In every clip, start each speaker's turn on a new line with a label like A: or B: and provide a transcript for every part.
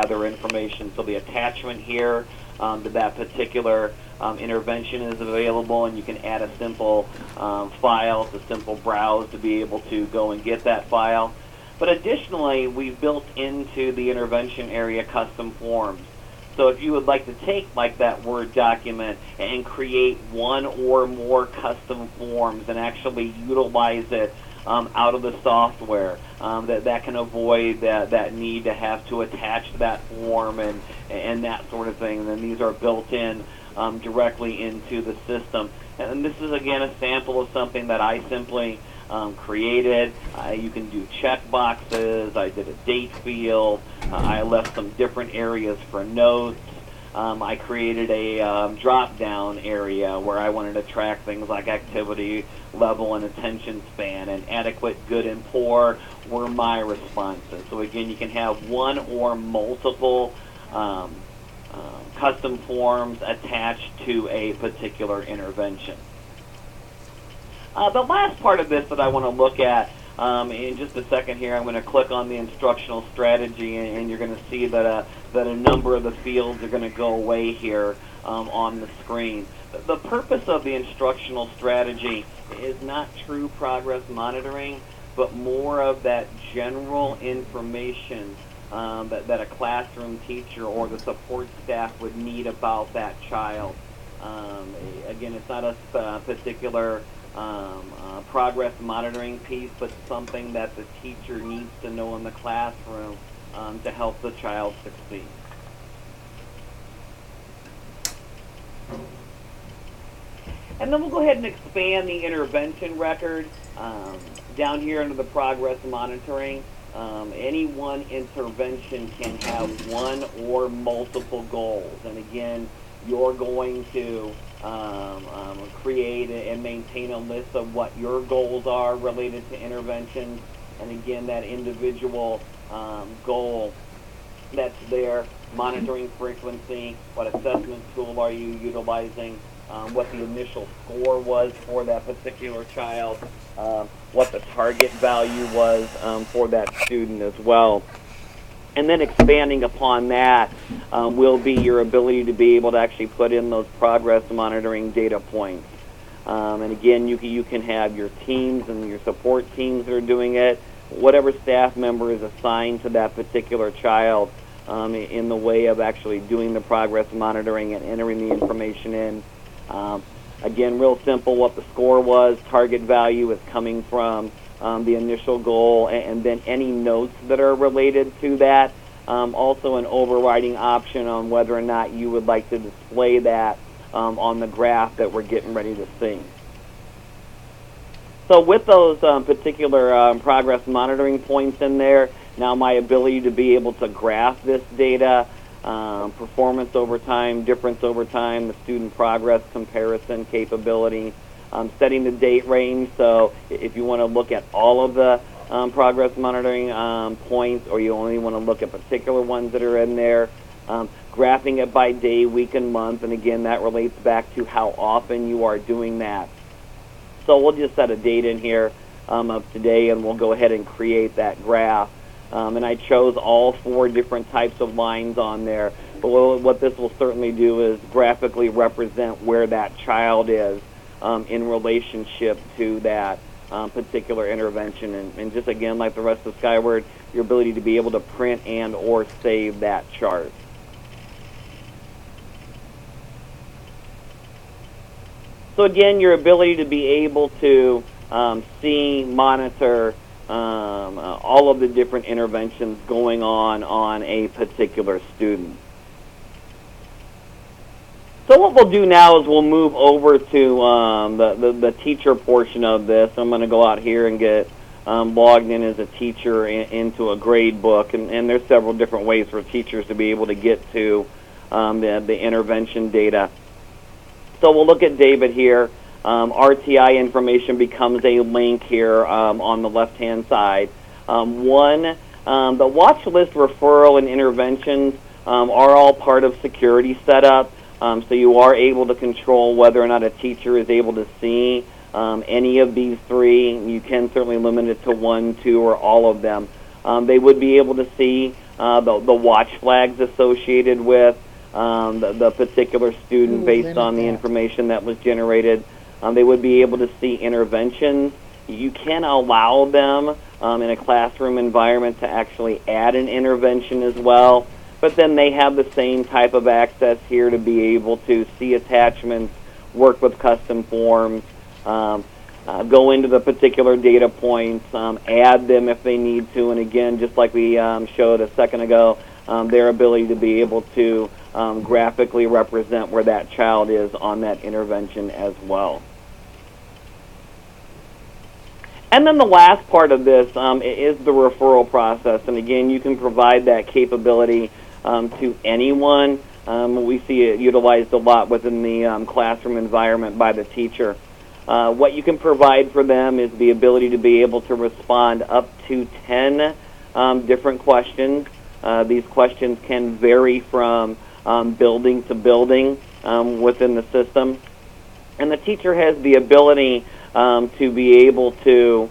A: gather information. So the attachment here to that particular intervention is available, and you can add a simple file, it's a simple browse to be able to go and get that file. But additionally, we've built into the intervention area custom forms. So if you would like to take like that Word document and create one or more custom forms and actually utilize it out of the software, that can avoid that need to have to attach that form and that sort of thing. And then these are built in directly into the system. And this is, again, a sample of something that I simply created. You can do check boxes. I did a date field. I left some different areas for notes. I created a drop-down area where I wanted to track things like activity level and attention span, and adequate, good, and poor were my responses. So again, you can have one or multiple custom forms attached to a particular intervention. The last part of this that I want to look at in just a second here, I'm going to click on the instructional strategy, and you're going to see that a number of the fields are going to go away here on the screen. The purpose of the instructional strategy is not true progress monitoring, but more of that general information that a classroom teacher or the support staff would need about that child. Again, it's not a particular progress monitoring piece, but something that the teacher needs to know in the classroom to help the child succeed. And then we'll go ahead and expand the intervention record down here under the progress monitoring. Any one intervention can have one or multiple goals. And again, you're going to create and maintain a list of what your goals are related to interventions. And again, that individual goal that's there, monitoring frequency, what assessment tool are you utilizing, what the initial score was for that particular child, what the target value was for that student as well. And then expanding upon that will be your ability to be able to actually put in those progress monitoring data points. And again, you can have your teams and your support teams that are doing it, whatever staff member is assigned to that particular child in the way of actually doing the progress monitoring and entering the information in. Again, real simple, what the score was, target value is coming from the initial goal, and then any notes that are related to that. Also an overriding option on whether or not you would like to display that on the graph that we're getting ready to see. So with those particular progress monitoring points in there, now my ability to be able to graph this data, performance over time, difference over time, the student progress comparison capability, setting the date range. So if you want to look at all of the progress monitoring points, or you only want to look at particular ones that are in there, graphing it by day, week, and month. And again, that relates back to how often you are doing that. So we'll just set a date in here of today, and we'll go ahead and create that graph. And I chose all 4 different types of lines on there. But what this will certainly do is graphically represent where that child is in relationship to that particular intervention. And just again, like the rest of Skyward, your ability to be able to print and or save that chart. So again, your ability to be able to see, monitor all of the different interventions going on a particular student. So what we'll do now is we'll move over to the teacher portion of this. I'm going to go out here and get logged in as a teacher into a grade book, and there's several different ways for teachers to be able to get to the intervention data. So we'll look at David here. RTI information becomes a link here on the left-hand side. The watch list, referral, and interventions are all part of security setup, so you are able to control whether or not a teacher is able to see any of these 3. You can certainly limit it to 1, 2, or all of them. They would be able to see the watch flags associated with the particular student based on the information that was generated. They would be able to see interventions. You can allow them in a classroom environment to actually add an intervention as well, but then they have the same type of access here to be able to see attachments, work with custom forms, go into the particular data points, add them if they need to, and again, just like we showed a second ago, their ability to be able to graphically represent where that child is on that intervention as well. And then the last part of this is the referral process, and again, you can provide that capability to anyone. We see it utilized a lot within the classroom environment by the teacher. What you can provide for them is the ability to be able to respond up to 10 different questions. These questions can vary from building to building within the system. And the teacher has the ability to be able to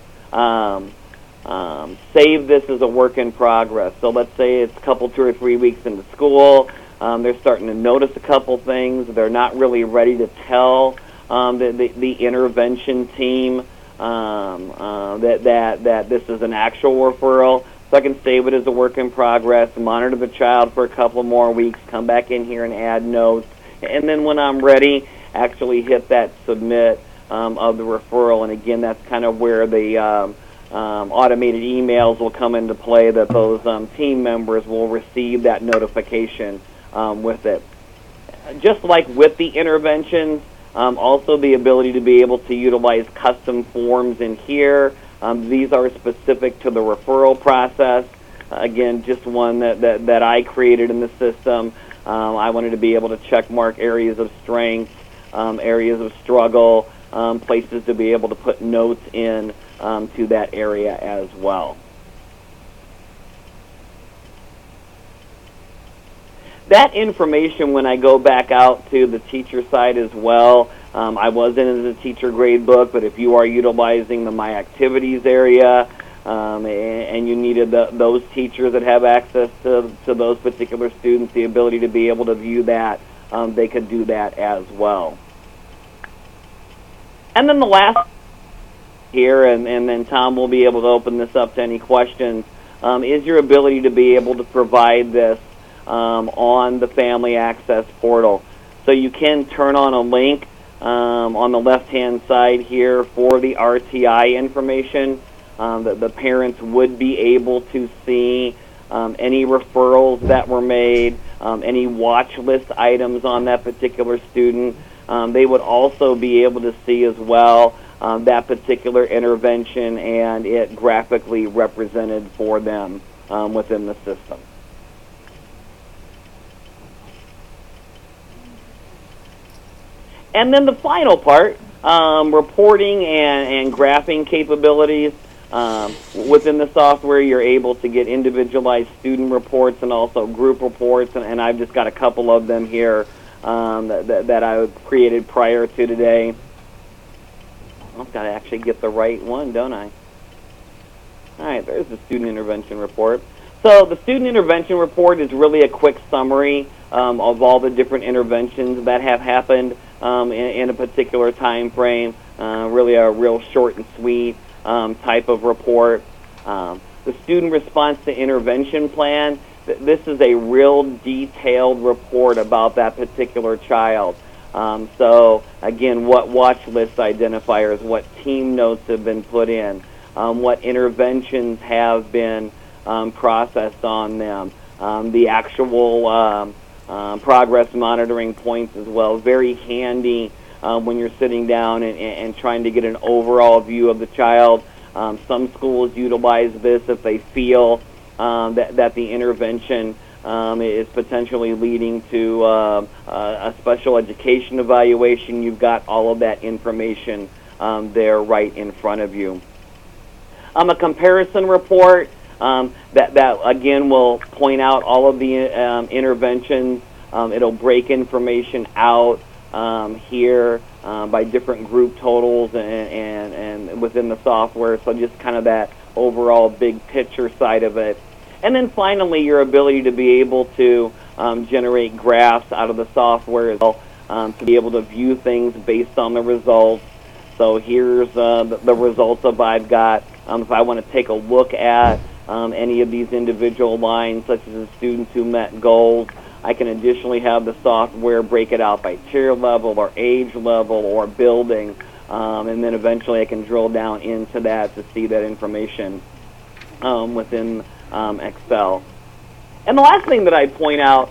A: save this as a work in progress. So let's say it's a couple, 2 or 3 weeks into school. They're starting to notice a couple things. They're not really ready to tell the intervention team that this is an actual referral. So I can save it as a work in progress, monitor the child for a couple more weeks, come back in here and add notes, and then when I'm ready, actually hit that submit of the referral. And again, that's kind of where the automated emails will come into play, that those team members will receive that notification with it. Just like with the interventions, also the ability to be able to utilize custom forms in here. These are specific to the referral process. Again, just one that I created in the system. I wanted to be able to check mark areas of strength, areas of struggle, places to be able to put notes in to that area as well. That information, when I go back out to the teacher side as well, I was in the teacher grade book, but if you are utilizing the My Activities area and you needed those teachers that have access to those particular students, the ability to be able to view that, they could do that as well. And then the last here, and then Tom will be able to open this up to any questions, is your ability to be able to provide this on the Family Access Portal. So you can turn on a link on the left-hand side here for the RTI information. The parents would be able to see any referrals that were made, any watch list items on that particular student. They would also be able to see as well that particular intervention and it graphically represented for them within the system. And then the final part, reporting and graphing capabilities. Within the software, you're able to get individualized student reports and also group reports, and I've just got a couple of them here that I created prior to today. I've got to actually get the right one, don't I? All right, there's the student intervention report. So the student intervention report is really a quick summary of all the different interventions that have happened in a particular time frame. Really a real short and sweet type of report. The student response to intervention plan, this is a real detailed report about that particular child. So again, what watch list identifiers, what team notes have been put in, what interventions have been processed on them, the actual progress monitoring points as well. Very handy when you're sitting down and trying to get an overall view of the child. Some schools utilize this if they feel that the intervention is potentially leading to a special education evaluation. You've got all of that information there right in front of you. A comparison report that again will point out all of the interventions. It'll break information out here by different group totals and within the software. So just kind of that overall big picture side of it. And then finally, your ability to be able to generate graphs out of the software as well, to be able to view things based on the results. So here's the results of I've got. If I want to take a look at any of these individual lines, such as the students who met goals, I can additionally have the software break it out by tier level or age level or building, and then eventually I can drill down into that to see that information within Excel. And the last thing that I'd point out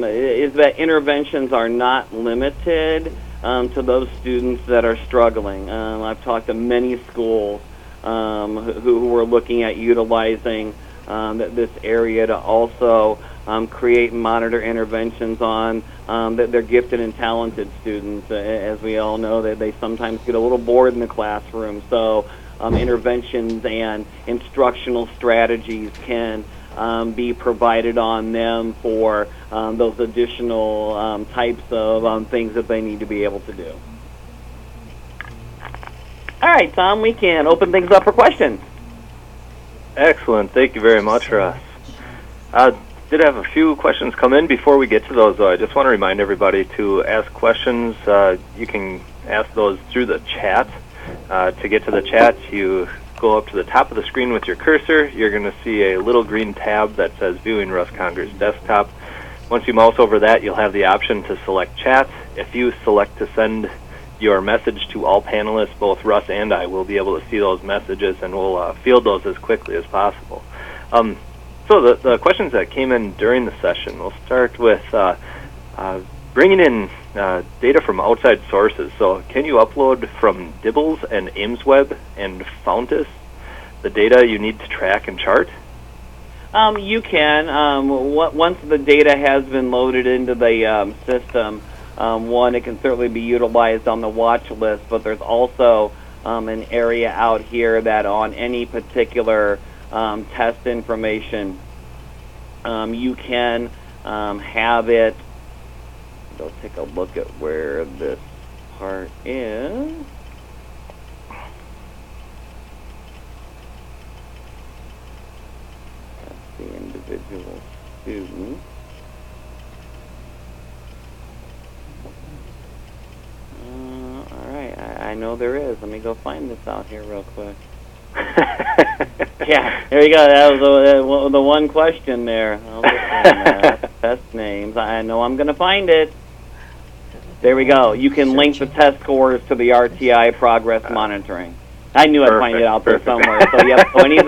A: is that interventions are not limited to those students that are struggling. I've talked to many schools who were looking at utilizing this area to also create and monitor interventions on their gifted and talented students. As we all know, that they sometimes get a little bored in the classroom, so interventions and instructional strategies can be provided on them for those additional types of things that they need to be able to do. All right, Tom, we can open things up for questions.
B: Excellent. Thank you very much, Russ. Did have a few questions come in. Before we get to those, though, I just want to remind everybody to ask questions. You can ask those through the chat. To get to the chat, you go up to the top of the screen with your cursor. You're going to see a little green tab that says Viewing Russ Conger's Desktop. Once you mouse over that, you'll have the option to select Chat. If you select to send your message to all panelists, both Russ and I will be able to see those messages, and we'll field those as quickly as possible. So the questions that came in during the session, we'll start with bringing in data from outside sources. So can you upload from Dibbles and AimsWeb and Fountas the data you need to track and chart?
A: You can. Once the data has been loaded into the system, one, it can certainly be utilized on the watch list, but there's also an area out here that on any particular test information, you can have it. Go take a look at where this part is. That's the individual student. All right, I know there is. Let me go find this out here real quick. Yeah, there you go. That was the one question there. Test names. I know I'm going to find it. There we go. You can link the test scores to the RTI progress monitoring. I knew I'd find it out there somewhere. So, yep. So any of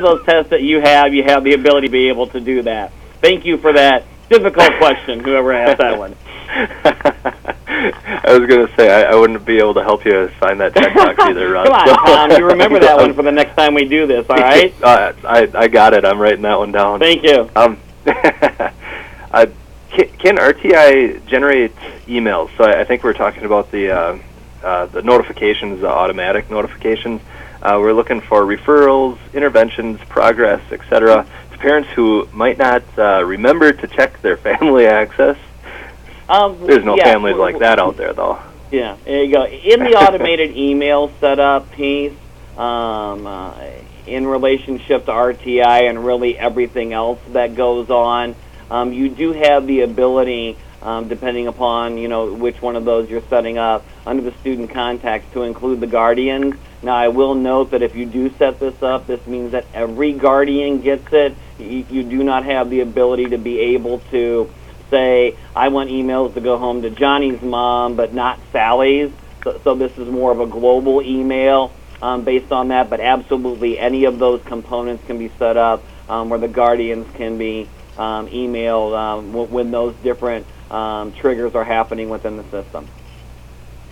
A: those tests that you have the ability to be able to do that. Thank you for that difficult question, whoever asked that one.
B: I was going to say, I wouldn't be able to help you find that checkbox either, Ron.
A: Come on, Tom, you remember that one for the next time we do this, all right?
B: I got it. I'm writing that one down.
A: Thank you.
B: Can RTI generate emails? So I think we're talking about the notifications, the automatic notifications. We're looking for referrals, interventions, progress, etc. to parents who might not remember to check their family access. There's no families like that out there, though.
A: Yeah, there you go. In the automated email setup piece, in relationship to RTI and really everything else that goes on, you do have the ability, depending upon which one of those you're setting up, under the student contacts to include the guardians. Now, I will note that if you do set this up, this means that every guardian gets it. You do not have the ability to be able to say, I want emails to go home to Johnny's mom, but not Sally's. So this is more of a global email based on that, but absolutely any of those components can be set up where the guardians can be emailed when those different triggers are happening within the system.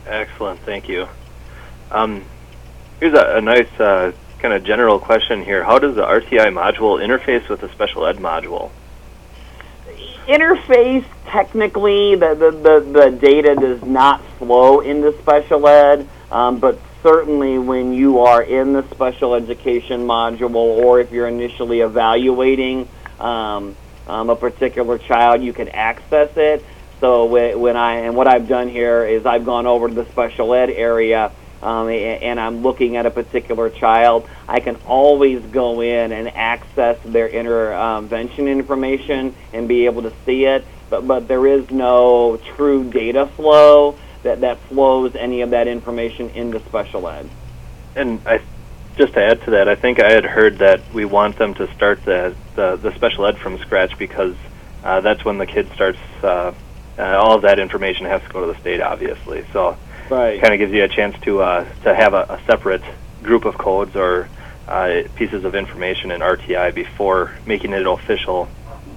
B: Excellent, thank you. Here's a nice kind of general question here. How does the RTI module interface with the special ed module?
A: Interface, technically, the data does not flow into special ed, but certainly when you are in the special education module, or if you're initially evaluating a particular child, you can access it. So what I've done here is I've gone over to the special ed area and I'm looking at a particular child, I can always go in and access their intervention information and be able to see it. But there is no true data flow that flows any of that information into special ed.
B: And just to add to that, I think I had heard that we want them to start the special ed from scratch because that's when the kid starts. All of that information has to go to the state, obviously. So
A: right.
B: It kind of gives you a chance to have a separate group of codes or pieces of information in RTI before making it official,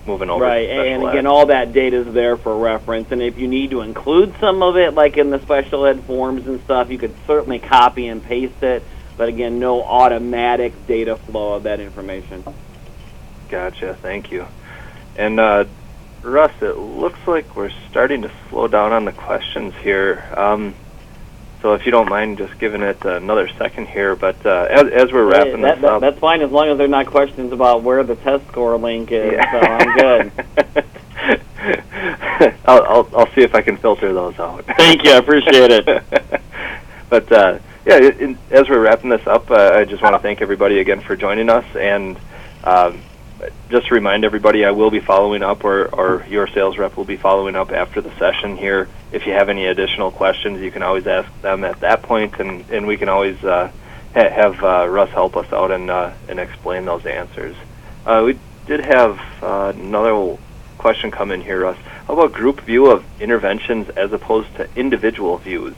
B: moving over
A: right.
B: to special
A: and
B: ed.
A: again, all that data is there for reference. And if you need to include some of it, like in the special ed forms and stuff, you could certainly copy and paste it. But again, no automatic data flow of that information.
B: Gotcha. Thank you. And Russ, it looks like we're starting to slow down on the questions here. So if you don't mind just giving it another second here, but as we're wrapping this up...
A: That's fine, as long as they're not questions about where the test score link is,
B: yeah.
A: so I'm good.
B: I'll see if I can filter those out.
A: Thank you, I appreciate it.
B: But as we're wrapping this up, I just want to thank everybody again for joining us, and just to remind everybody, I will be following up, or your sales rep will be following up after the session here. If you have any additional questions, you can always ask them at that point, and we can always have Russ help us out and explain those answers. We did have another question come in here, Russ. How about group view of interventions as opposed to individual views?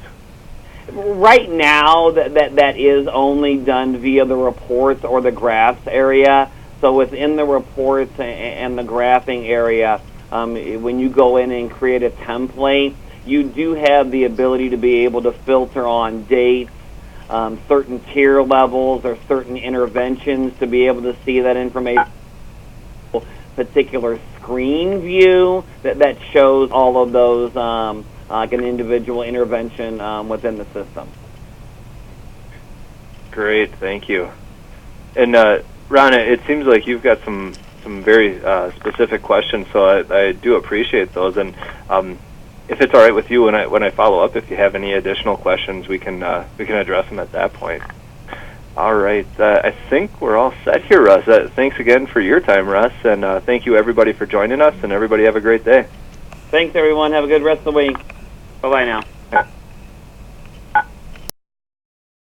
A: Right now, that is only done via the reports or the graphs area. So within the reports and the graphing area, when you go in and create a template, you do have the ability to be able to filter on dates, certain tier levels, or certain interventions to be able to see that information. Particular screen view that shows all of those like an individual intervention within the system.
B: Great, thank you. And Ron, it seems like you've got some very specific questions, so I do appreciate those. And if it's all right with you, when I follow up, if you have any additional questions, we can address them at that point. All right, I think we're all set here, Russ. Thanks again for your time, Russ, and thank you everybody for joining us. And everybody have a great day.
A: Thanks, everyone. Have a good rest of the week. Bye-bye now.